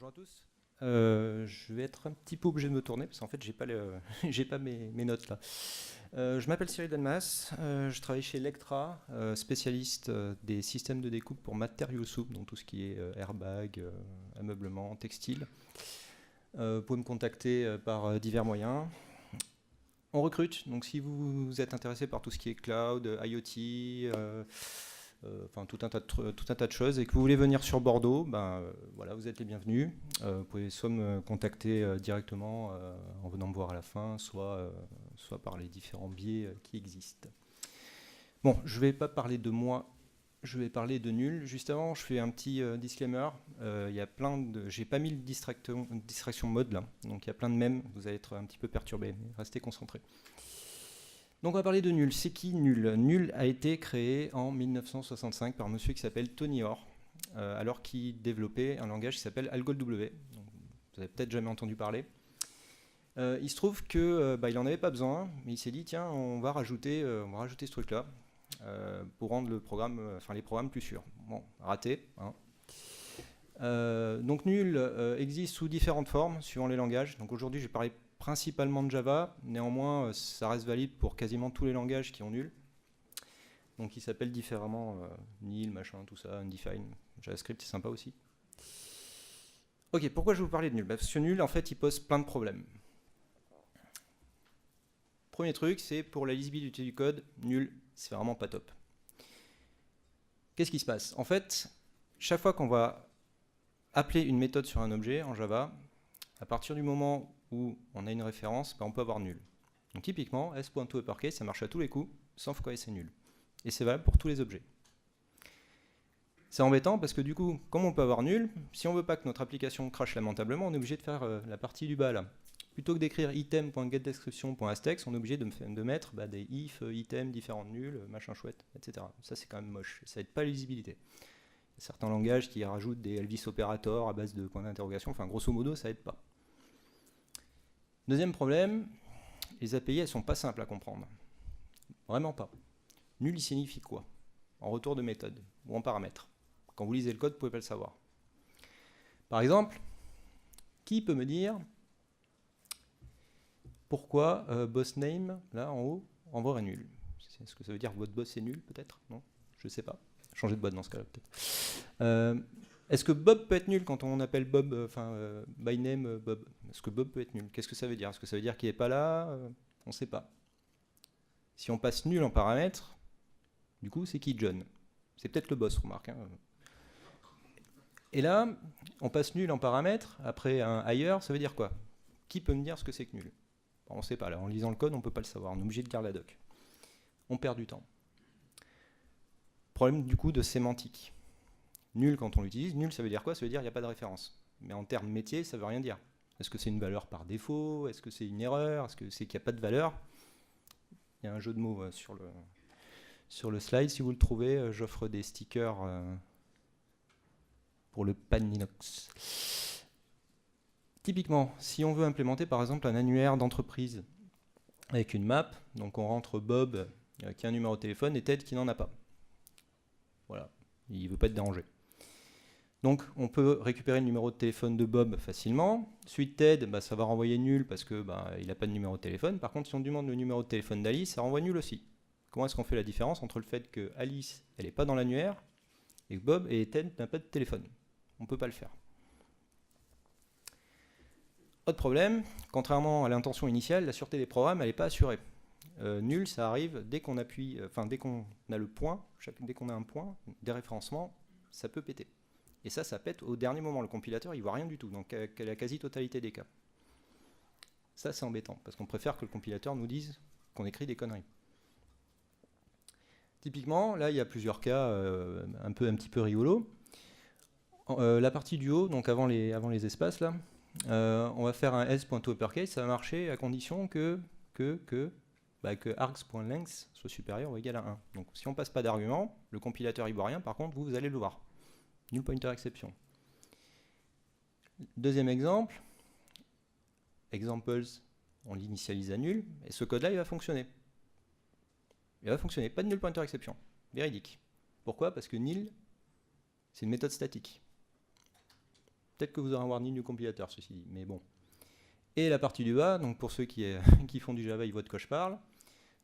Bonjour à tous. Je vais être un petit peu obligé de me tourner parce qu'en fait j'ai pas, j'ai pas mes notes là. Je m'appelle Cyril Delmas, je travaille chez Lectra, spécialiste des systèmes de découpe pour matériaux souples, donc tout ce qui est airbag, ameublement, textile. Vous pouvez me contacter par divers moyens. On recrute, donc si vous êtes intéressé par tout ce qui est cloud, IoT, enfin tout un tas de choses, et que vous voulez venir sur Bordeaux, voilà, vous êtes les bienvenus. Vous pouvez soit me contacter directement en venant me voir à la fin, soit par les différents biais qui existent. Bon, je ne vais pas parler de moi, je vais parler de Nul. Juste avant, je fais un petit disclaimer. Il y a plein de, j'ai pas mis le distraction mode là, donc il y a plein de mèmes. Vous allez être un petit peu perturbé, mais restez concentrés. Donc on va parler de Nul. C'est qui Nul? Nul a été créé en 1965 par un monsieur qui s'appelle Tony Hoare, alors qu'il développait un langage qui s'appelle AlgoW. Vous n'avez peut-être jamais entendu parler. Il se trouve qu'il n'en avait pas besoin, mais il s'est dit tiens, on va rajouter ce truc-là pour rendre les programmes plus sûrs. Bon, raté. Hein. Donc Nul existe sous différentes formes, suivant les langages. Donc aujourd'hui, je vais parler principalement de Java, néanmoins ça reste valide pour quasiment tous les langages qui ont Nul. Donc ils s'appellent différemment Nil, machin, tout ça, Undefined. JavaScript c'est sympa aussi. Ok, pourquoi je vais vous parler de Nul? Parce que Nul en fait il pose plein de problèmes. Premier truc, c'est pour la lisibilité du code, Nul c'est vraiment pas top. Qu'est-ce qui se passe? En fait, chaque fois qu'on va appeler une méthode sur un objet en Java, à partir du moment où on a une référence, on peut avoir Nul. Donc typiquement, s.toUpperCase, ça marche à tous les coups, sauf quand c'est Nul. Et c'est valable pour tous les objets. C'est embêtant parce que du coup, comme on peut avoir Nul, si on veut pas que notre application crache lamentablement, on est obligé de faire la partie du bas là. Plutôt que d'écrire item.getDescription.astex, on est obligé de mettre des if, items, différents nuls, machin chouette, etc. Ça c'est quand même moche, ça aide pas la lisibilité. Il y a certains langages qui rajoutent des Elvis opérateurs à base de points d'interrogation, enfin grosso modo ça aide pas. Deuxième problème, les API elles sont pas simples à comprendre. Vraiment pas. Nul il signifie quoi? En retour de méthode ou en paramètre. Quand vous lisez le code, vous pouvez pas le savoir. Par exemple, qui peut me dire pourquoi boss name, là en haut, envoie nul? Est-ce que ça veut dire que votre boss est nul peut-être? Non, je sais pas. Changer de boîte dans ce cas-là peut-être. Est-ce que Bob peut être nul quand on appelle Bob, by name Bob? Est-ce que Bob peut être nul? Qu'est-ce que ça veut dire? Est-ce que ça veut dire qu'il n'est pas là? On ne sait pas. Si on passe nul en paramètre, du coup c'est qui John? C'est peut-être le boss, remarque. Hein. Et là, on passe nul en paramètre, après un ailleurs, ça veut dire quoi? Qui peut me dire ce que c'est que nul? On ne sait pas, là, en lisant le code, on ne peut pas le savoir, on est obligé de lire la doc. On perd du temps. Problème du coup de sémantique. Nul quand on l'utilise, nul ça veut dire quoi? Ça veut dire qu'il n'y a pas de référence. Mais en termes métier, ça ne veut rien dire. Est-ce que c'est une valeur par défaut? Est-ce que c'est une erreur? Est-ce que c'est qu'il n'y a pas de valeur? Il y a un jeu de mots sur le slide, si vous le trouvez, j'offre des stickers pour le pan Linux. Typiquement, si on veut implémenter par exemple un annuaire d'entreprise avec une map, donc on rentre Bob qui a un numéro de téléphone et Ted qui n'en a pas. Voilà, il ne veut pas être dérangé. Donc on peut récupérer le numéro de téléphone de Bob facilement. Suite Ted, ça va renvoyer nul parce que il n'a pas de numéro de téléphone. Par contre, si on demande le numéro de téléphone d'Alice, ça renvoie nul aussi. Comment est-ce qu'on fait la différence entre le fait que Alice, elle n'est pas dans l'annuaire et que Bob et Ted n'ont pas de téléphone? On ne peut pas le faire. Autre problème, contrairement à l'intention initiale, la sûreté des programmes, elle n'est pas assurée. Nul, ça arrive dès qu'on appuie, dès qu'on a le point, dès qu'on a un point, des référencements, ça peut péter. Et ça pète au dernier moment. Le compilateur, il voit rien du tout, donc la quasi-totalité des cas. Ça, c'est embêtant, parce qu'on préfère que le compilateur nous dise qu'on écrit des conneries. Typiquement, là, il y a plusieurs cas un petit peu rigolos. La partie du haut, donc avant les espaces, là, on va faire un s.toUpperCase, ça va marcher à condition que args.length soit supérieur ou égal à 1. Donc si on passe pas d'argument, le compilateur il voit rien, par contre vous allez le voir. Null pointer exception. Deuxième exemple, examples, on l'initialise à nul, et ce code là il va fonctionner. Il va fonctionner, pas de null pointer exception. Véridique. Pourquoi? Parce que nil, c'est une méthode statique. Peut-être que vous aurez un warning du compilateur, ceci dit, mais bon. Et la partie du bas, donc pour ceux qui font du Java, ils voient de quoi je parle.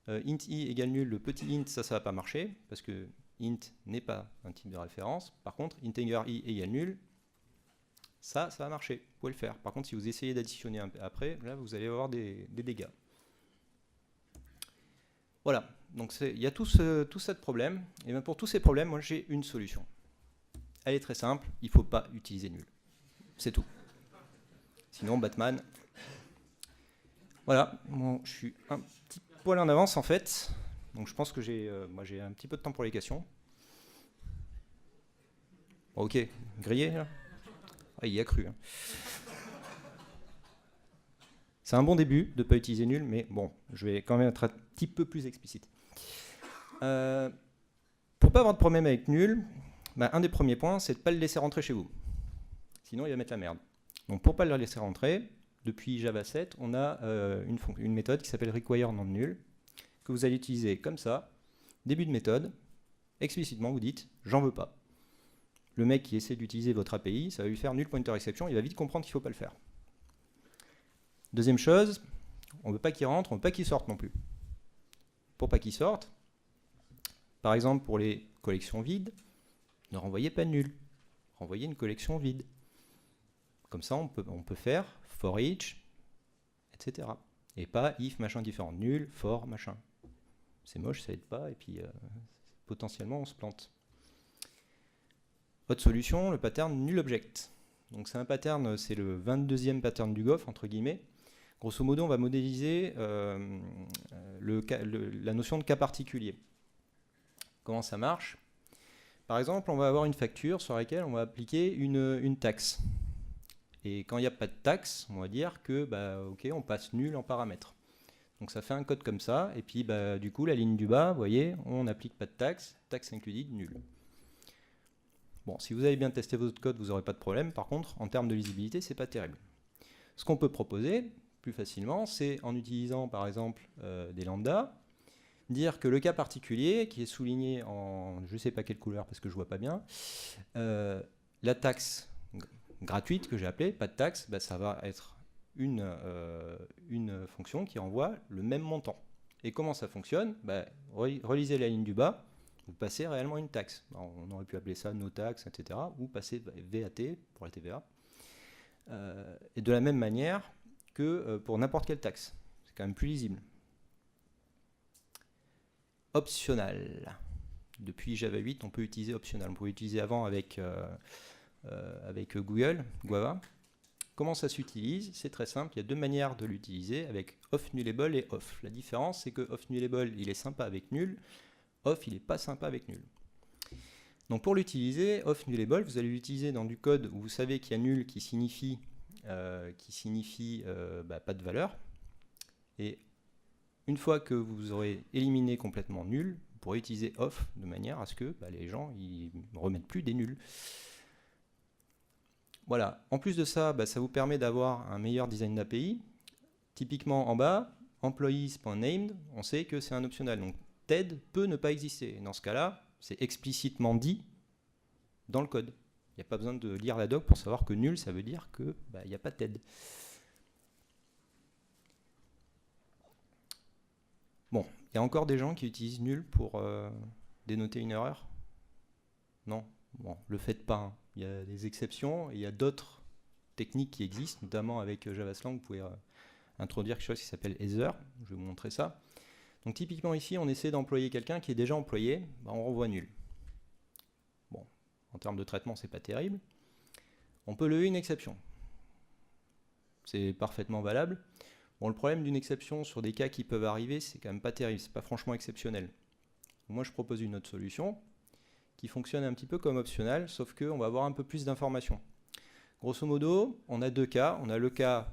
Int i égale nul, le petit int, ça va pas marcher, parce que int n'est pas un type de référence. Par contre, integer i égale nul, ça va marcher, vous pouvez le faire. Par contre, si vous essayez d'additionner après, là, vous allez avoir des dégâts. Voilà, donc il y a tout ça de problème. Et bien pour tous ces problèmes, moi j'ai une solution. Elle est très simple, il ne faut pas utiliser nul. C'est tout. Sinon, Batman... Voilà, bon, je suis un petit poil en avance en fait. Donc je pense que j'ai un petit peu de temps pour les questions. Bon, ok, grillé là. Il y a cru. Hein. C'est un bon début de ne pas utiliser nul, mais bon, je vais quand même être un petit peu plus explicite. Pour ne pas avoir de problème avec nul, un des premiers points, c'est de ne pas le laisser rentrer chez vous. Sinon, il va mettre la merde. Donc pour ne pas le laisser rentrer, depuis Java 7, on a une méthode qui s'appelle require non nul, que vous allez utiliser comme ça. Début de méthode, explicitement, vous dites « j'en veux pas ». Le mec qui essaie d'utiliser votre API, ça va lui faire nul pointer exception, il va vite comprendre qu'il ne faut pas le faire. Deuxième chose, on ne veut pas qu'il rentre, on ne veut pas qu'il sorte non plus. Pour pas qu'il sorte, par exemple pour les collections vides, ne renvoyez pas nul, renvoyez une collection vide. Comme ça, on peut faire for each, etc. Et pas if machin différent, nul, for machin. C'est moche, ça aide pas, et puis potentiellement on se plante. Autre solution, le pattern nul object. Donc c'est un pattern, c'est le 22e pattern du GOF, entre guillemets. Grosso modo, on va modéliser la notion de cas particulier. Comment ça marche? Par exemple, on va avoir une facture sur laquelle on va appliquer une taxe. Et quand il n'y a pas de taxe, on va dire que, ok, on passe nul en paramètre. Donc ça fait un code comme ça, et puis du coup, la ligne du bas, vous voyez, on n'applique pas de taxe, taxe included, nul. Bon, si vous avez bien testé votre code, vous n'aurez pas de problème. Par contre, en termes de lisibilité, c'est pas terrible. Ce qu'on peut proposer, plus facilement, c'est en utilisant, par exemple, des lambdas, dire que le cas particulier, qui est souligné en je ne sais pas quelle couleur, parce que je ne vois pas bien, la taxe gratuite que j'ai appelée, pas de taxe, ça va être une fonction qui envoie le même montant. Et comment ça fonctionne? Relisez la ligne du bas, vous passez réellement une taxe. Alors, on aurait pu appeler ça no tax, etc. Ou passer VAT pour la TVA. Et de la même manière que pour n'importe quelle taxe. C'est quand même plus lisible. Optional. Depuis Java 8, on peut utiliser optional. On pouvait utiliser avant avec Google, Guava. Comment ça s'utilise? C'est très simple, il y a deux manières de l'utiliser, avec off nullable et off. La différence, c'est que off nullable, il est sympa avec nul, off, il n'est pas sympa avec nul. Donc pour l'utiliser, off nullable, vous allez l'utiliser dans du code où vous savez qu'il y a nul qui signifie pas de valeur. Et une fois que vous aurez éliminé complètement nul, vous pourrez utiliser off de manière à ce que les gens ne remettent plus des nuls. Voilà. En plus de ça, ça vous permet d'avoir un meilleur design d'API. Typiquement en bas, employees.named, on sait que c'est un optionnel. Donc TED peut ne pas exister. Et dans ce cas-là, c'est explicitement dit dans le code. Il n'y a pas besoin de lire la doc pour savoir que nul, ça veut dire qu'il n'y a pas de TED. Bon, il y a encore des gens qui utilisent nul pour dénoter une erreur? Non? Bon, le faites pas. Hein. Il y a des exceptions, et il y a d'autres techniques qui existent, notamment avec JavaSlang, vous pouvez introduire quelque chose qui s'appelle Ether. Je vais vous montrer ça. Donc typiquement ici, on essaie d'employer quelqu'un qui est déjà employé, on renvoie nul. Bon, en termes de traitement, c'est pas terrible. On peut lever une exception. C'est parfaitement valable. Bon, le problème d'une exception sur des cas qui peuvent arriver, c'est quand même pas terrible, c'est pas franchement exceptionnel. Moi, je propose une autre solution qui fonctionne un petit peu comme optionnel, sauf qu'on va avoir un peu plus d'informations. Grosso modo, on a deux cas. On a le cas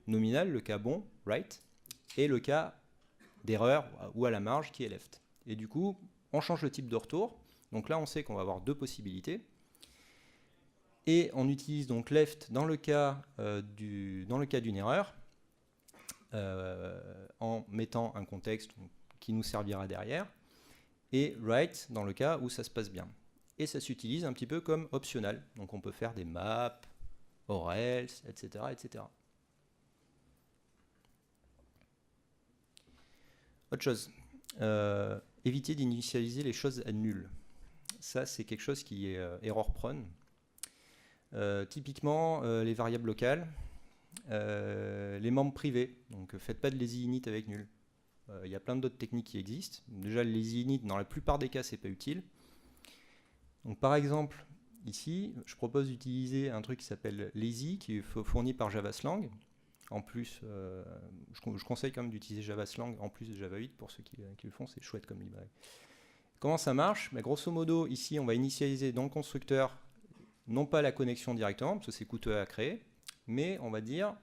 nominal, le cas bon, right, et le cas d'erreur ou à la marge qui est left. Et du coup, on change le type de retour. Donc là, on sait qu'on va avoir deux possibilités. Et on utilise donc left dans le cas d'une erreur, en mettant un contexte qui nous servira derrière, et right dans le cas où ça se passe bien. Et ça s'utilise un petit peu comme optionnel. Donc on peut faire des maps, or else, etc., etc. Autre chose, éviter d'initialiser les choses à nul. Ça, c'est quelque chose qui est error prone. Typiquement, les variables locales, les membres privés. Donc, faites pas de lazy init avec nul. Il y a plein d'autres techniques qui existent. Déjà, le lazy init, dans la plupart des cas, c'est pas utile. Donc, par exemple, ici, je propose d'utiliser un truc qui s'appelle lazy, qui est fourni par JavaSlang. En plus, je conseille quand même d'utiliser JavaSlang en plus de Java 8 pour ceux qui le font, c'est chouette comme librairie. Comment ça marche? Grosso modo, ici, on va initialiser dans le constructeur, non pas la connexion directement, parce que c'est coûteux à créer, mais on va dire,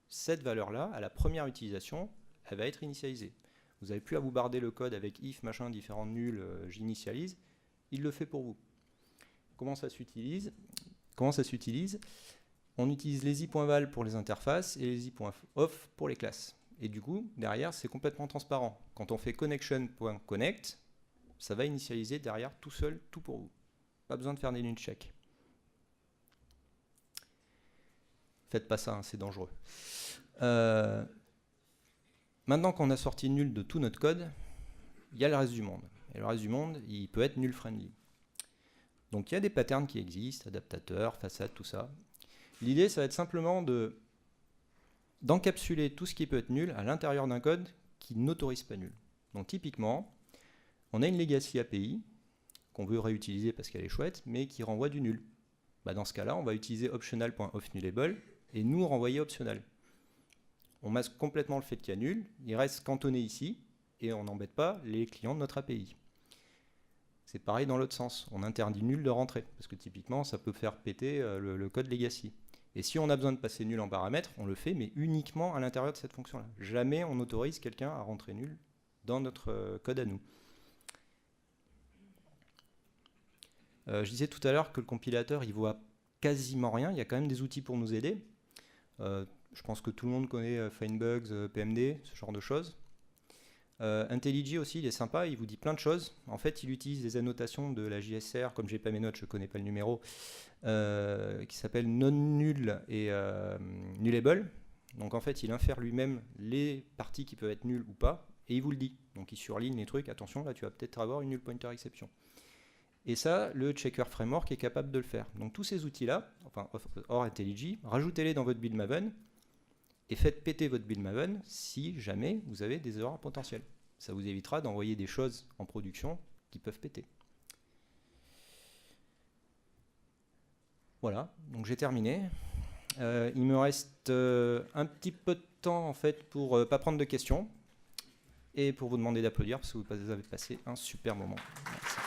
cette valeur-là, à la première utilisation, elle va être initialisée. Vous n'avez plus à vous barder le code avec if, machin, différents nuls, j'initialise, il le fait pour vous. Comment ça s'utilise? On utilise lazy.val pour les interfaces et lazy.off pour les classes. Et du coup, derrière, c'est complètement transparent. Quand on fait connection.connect, ça va initialiser derrière tout seul, tout pour vous. Pas besoin de faire des null checks. Faites pas ça, hein, c'est dangereux. Maintenant qu'on a sorti nul de tout notre code, il y a le reste du monde. Et le reste du monde, il peut être null friendly. Donc il y a des patterns qui existent, adaptateurs, façades, tout ça. L'idée, ça va être simplement d'encapsuler tout ce qui peut être nul à l'intérieur d'un code qui n'autorise pas nul. Donc typiquement, on a une legacy API qu'on veut réutiliser parce qu'elle est chouette, mais qui renvoie du nul. Dans ce cas-là, on va utiliser optional.offNullable et nous renvoyer optional. On masque complètement le fait qu'il y a nul, il reste cantonné ici, et on n'embête pas les clients de notre API. C'est pareil dans l'autre sens, on interdit nul de rentrer, parce que typiquement, ça peut faire péter le code legacy. Et si on a besoin de passer nul en paramètre, on le fait, mais uniquement à l'intérieur de cette fonction-là. Jamais on autorise quelqu'un à rentrer nul dans notre code à nous. Je disais tout à l'heure que le compilateur, il voit quasiment rien, il y a quand même des outils pour nous aider. Je pense que tout le monde connaît Findbugs, PMD, ce genre de choses. IntelliJ aussi, il est sympa, il vous dit plein de choses. En fait, il utilise des annotations de la JSR, comme j'ai pas mes notes, je connais pas le numéro, qui s'appelle non-null et nullable. Donc en fait, il infère lui-même les parties qui peuvent être nulles ou pas, et il vous le dit. Donc il surligne les trucs, attention, là tu vas peut-être avoir une null pointer exception. Et ça, le checker framework est capable de le faire. Donc tous ces outils-là, enfin hors IntelliJ, rajoutez-les dans votre build Maven, et faites péter votre build Maven si jamais vous avez des erreurs potentielles. Ça vous évitera d'envoyer des choses en production qui peuvent péter. Voilà, donc j'ai terminé. Il me reste un petit peu de temps en fait pour ne pas prendre de questions et pour vous demander d'applaudir parce que vous avez passé un super moment. Merci.